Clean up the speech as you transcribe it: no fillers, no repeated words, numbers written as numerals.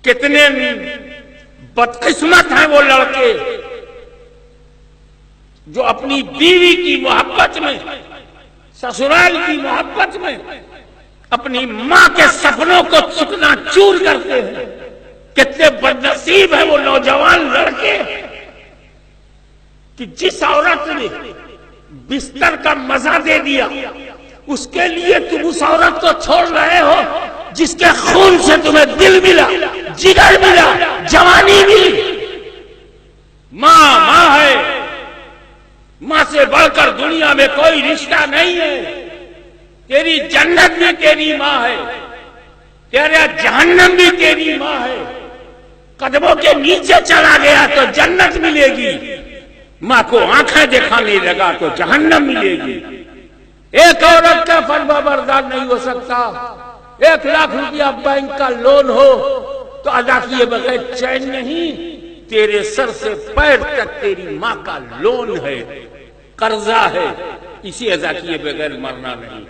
کتنے بدقسمت ہیں وہ لڑکے جو اپنی بیوی کی محبت میں، سسرال کی محبت میں اپنی ماں کے سپنوں کو چکنا چور کرتے ہیں۔ کتنے بدنصیب ہیں وہ نوجوان لڑکے کہ جس عورت نے بستر کا مزہ دے دیا اس کے لیے تم اس عورت کو چھوڑ رہے ہو جس کے خون سے تمہیں دل ملا، جگر ملا، جوانی ملی۔ ماں ہے، ماں سے بڑھ کر دنیا میں کوئی رشتہ نہیں ہے۔ تیری جنت بھی تیری ماں ہے، تیرا جہنم بھی تیری ماں ہے۔ قدموں کے نیچے چلا گیا تو جنت ملے گی، ماں کو آنکھیں دکھانے لگا تو جہنم ملے گی۔ ایک عورت کا فرما بردار نہیں ہو سکتا، 1 لاکھ روپیہ بینک کا لون ہو تو ادا کیے بغیر چین نہیں۔ تیرے سر سے پیر تک تیری ماں کا لون ہے، قرضہ ہے، اسی ادا کیے بغیر مرنا نہیں۔